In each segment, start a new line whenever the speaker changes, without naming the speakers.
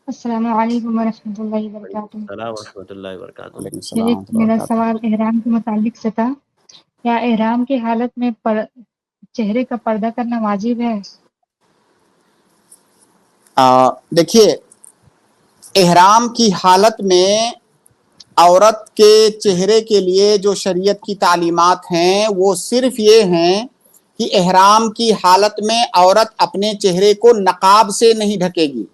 السلام علیکم ورحمۃ اللہ
وعلیکم
وبرکاتہ۔
السلام ورحمۃ اللہ وبرکاتہ۔
وعلیکم السلام ورحمۃ اللہ
میرا
وبرکاتہ۔
سوال احرام کے متعلق سے تھا، کیا احرام کی حالت میں چہرے کا پردہ کرنا واجب ہے؟
دیکھیے، احرام کی حالت میں عورت کے چہرے کے لیے جو شریعت کی تعلیمات ہیں وہ صرف یہ ہیں کہ احرام کی حالت میں عورت اپنے چہرے کو نقاب سے نہیں ڈھکے گی۔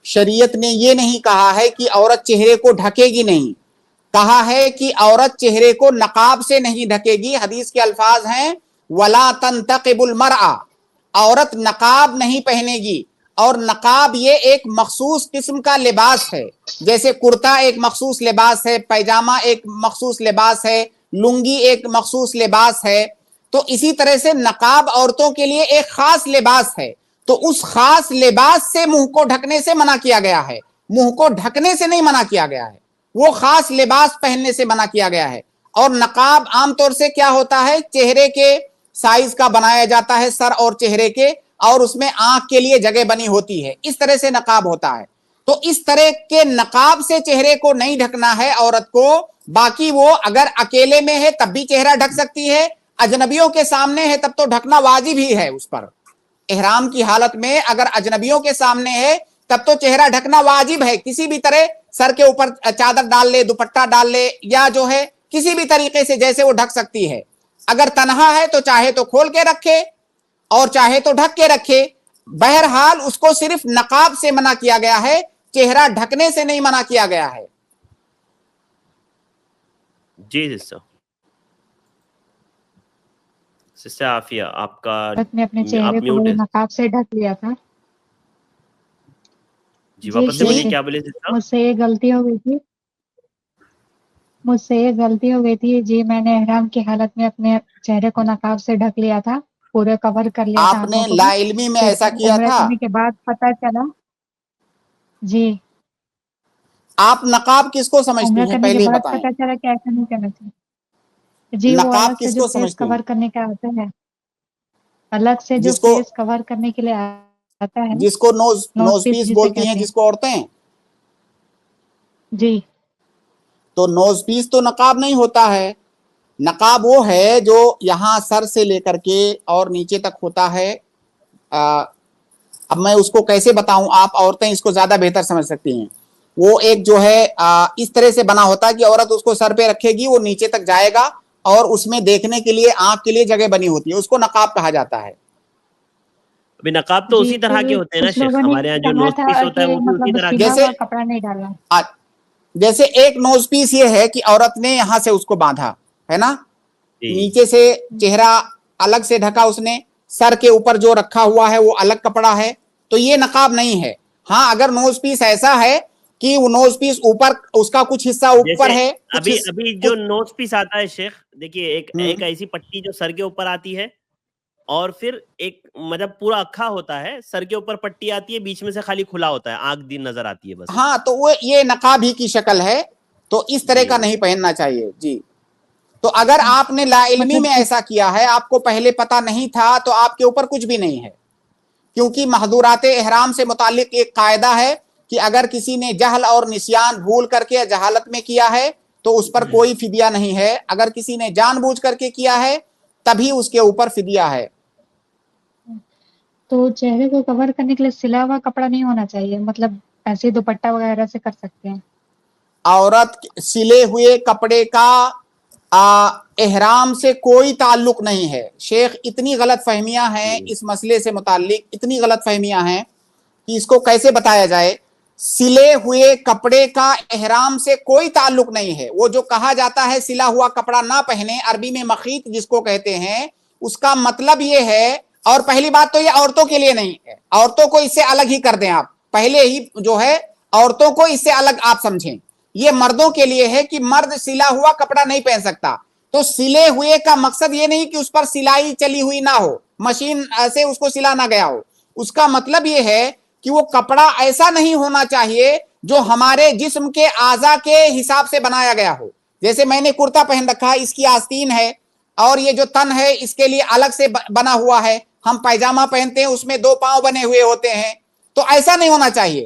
شریعت نے یہ نہیں کہا ہے کہ عورت چہرے کو ڈھکے گی نہیں، کہا ہے کہ عورت چہرے کو نقاب سے نہیں ڈھکے گی۔ حدیث کے الفاظ ہیں وَلَا تَنْتَقِبُ الْمَرْأَةُ، عورت نقاب نہیں پہنے گی۔ اور نقاب یہ ایک مخصوص قسم کا لباس ہے، جیسے کرتا ایک مخصوص لباس ہے، پیجامہ ایک مخصوص لباس ہے، لنگی ایک مخصوص لباس ہے، تو اسی طرح سے نقاب عورتوں کے لیے ایک خاص لباس ہے۔ تو اس خاص لباس سے منہ کو ڈھکنے سے منع کیا گیا ہے، منہ کو ڈھکنے سے نہیں منع کیا گیا ہے، وہ خاص لباس پہننے سے منع کیا گیا ہے۔ اور نقاب عام طور سے کیا ہوتا ہے، چہرے کے سائز کا بنایا جاتا ہے، سر اور چہرے کے، اور اس میں آنکھ کے لیے جگہ بنی ہوتی ہے، اس طرح سے نقاب ہوتا ہے۔ تو اس طرح کے نقاب سے چہرے کو نہیں ڈھکنا ہے عورت کو۔ باقی وہ اگر اکیلے میں ہے تب بھی چہرہ ڈھک سکتی ہے، اجنبیوں کے سامنے ہے تب تو ڈھکنا واجب ہی ہے اس پر۔ احرام کی حالت میں اگر اجنبیوں کے سامنے ہے تب تو چہرہ ڈھکنا واجب ہے، کسی بھی طرح سر کے اوپر چادر ڈال لے، دوپٹہ ڈال لے، یا جو ہے کسی بھی طریقے سے جیسے وہ ڈھک سکتی ہے۔ اگر تنہا ہے تو چاہے تو کھول کے رکھے اور چاہے تو ڈھک کے رکھے، بہرحال اس کو صرف نقاب سے منع کیا گیا ہے، چہرہ ڈھکنے سے نہیں منع کیا گیا ہے۔
جی سسٹر عافیہ، آپ کا
میں اپنے چہرے
آپ
کو
میوٹ ہے۔
نقاب سے ڈھک لیا تھا۔
جی واپس سے بولیے، کیا بولے سسٹر؟
مجھ سے یہ غلطی ہو گئی تھی جی، میں نے احرام کی حالت میں اپنے چہرے کو نقاب سے ڈھک لیا تھا، پورے کور کر لیا تھا
آپ
آنکھوں
نے
کو بھی۔
لا علمی میں
پھر
ایسا کیا
عمرہ
تھا؟
کرنے کے بعد پتہ چلا جی،
آپ نقاب کس کو
عمرہ
سمجھتی ہیں
کرنے کے
پہلے
بعد
بتائیں؟
پتہ چلا کہ ایسا نہیں کرنا چاہیے جی۔ وہ
نقاب
الگ سے
کس
جو
کو
فیس
سمجھتی ہیں؟
کور کرنے کا آتا ہے، الگ سے جو
جس کو
فیس کور کرنے کے لیے آتا ہے،
جس کو نوز پیس
جسے
بولتی ہیں
کہتے
جس کو عورتیں،
جی
تو نوز پیس تو نقاب نہیں ہوتا ہے۔ نقاب وہ ہے جو یہاں سر سے لے کر کے اور نیچے تک ہوتا ہے۔ اب میں اس کو کیسے بتاؤں، آپ عورتیں اس کو زیادہ بہتر سمجھ سکتی ہیں۔ وہ ایک جو ہے اس طرح سے بنا ہوتا ہے کہ عورت اس کو سر پہ رکھے گی، وہ نیچے تک جائے گا اور اس میں دیکھنے کے لیے آنکھ کے لیے جگہ بنی ہوتی ہے، اس کو نقاب کہا جاتا ہے۔
ابھی نقاب تو
جی،
اسی طرح
پھر
کے ہوتے ہیں نا
کچھ
شیخ،
لوگوں نے
ہمارے یہاں جو
کہا
نوز
تھا
پیس ہوتا ہے
کہ
وہ بھی اسی
مطلب
طرح کے
سلا
جیسے
ہوا کپڑا نہیں ڈالنا۔
جیسے ایک نوز پیس یہ ہے کہ عورت نے یہاں سے اس کو باندھا ہے نا،
جی
نیچے سے چہرہ الگ سے ڈھکا، اس نے سر کے اوپر جو رکھا ہوا ہے وہ الگ کپڑا ہے، تو یہ نقاب نہیں ہے۔ ہاں اگر نوز پیس ایسا ہے کہ وہ نوز پیس اوپر، اس کا کچھ حصہ اوپر
جیسے
ہے،
ابھی جو نوز پیس آتا ہے شیخ، دیکھیے ایک
کچھ
ایسی پٹی جو سر کے اوپر آتی ہے، اور پھر ایک مطلب پورا اکھا ہوتا ہے، سر کے اوپر پٹی آتی ہے، بیچ میں سے خالی کھلا ہوتا ہے، آنکھ دن نظر آتی ہے بس۔
ہاں تو وہ یہ نقاب ہی کی شکل ہے، تو اس طرح
جی
کا نہیں پہننا چاہیے جی۔ تو اگر آپ نے لا علمی میں
مطلب
ایسا کیا ہے، آپ کو پہلے پتا نہیں تھا، تو آپ کے اوپر کچھ بھی نہیں ہے، کیونکہ محظورات احرام سے متعلق ایک قاعدہ ہے کہ اگر کسی نے جہل اور نسیان بھول کر کے جہالت میں کیا ہے تو اس پر کوئی فدیہ نہیں ہے، اگر کسی نے جان بوجھ کر کے کیا ہے تبھی اس کے اوپر فدیہ ہے۔
تو چہرے کو کور کرنے کے لیے سلا ہوا کپڑا نہیں ہونا چاہیے، مطلب ایسے دوپٹہ وغیرہ سے کر سکتے ہیں؟
عورت سلے ہوئے کپڑے کا احرام سے کوئی تعلق نہیں ہے شیخ۔ اتنی غلط فہمیاں ہیں اس مسئلے سے متعلق، اتنی غلط فہمیاں ہیں کہ اس کو کیسے بتایا جائے۔ سلے ہوئے کپڑے کا احرام سے کوئی تعلق نہیں ہے۔ وہ جو کہا جاتا ہے سلا ہوا کپڑا نہ پہنے، عربی میں مخیط جس کو کہتے ہیں، اس کا مطلب یہ ہے، اور پہلی بات تو یہ عورتوں کے لیے نہیں ہے، عورتوں کو اس سے الگ ہی کر دیں آپ، پہلے ہی جو ہے عورتوں کو اس سے الگ آپ سمجھیں۔ یہ مردوں کے لیے ہے کہ مرد سلا ہوا کپڑا نہیں پہن سکتا۔ تو سلے ہوئے کا مقصد یہ نہیں کہ اس پر سلائی چلی ہوئی نہ ہو، مشین سے اس کو سلا نہ گیا ہو، اس کا مطلب یہ ہے کہ وہ کپڑا ایسا نہیں ہونا چاہیے جو ہمارے جسم کے اعضاء کے حساب سے بنایا گیا ہو۔ جیسے میں نے کرتا پہن رکھا ہے، اس کی آستین ہے، اور یہ جو تن ہے اس کے لیے الگ سے بنا ہوا ہے۔ ہم پائجامہ پہنتے ہیں، اس میں 2 پاؤں بنے ہوئے ہوتے ہیں، تو ایسا نہیں ہونا چاہیے۔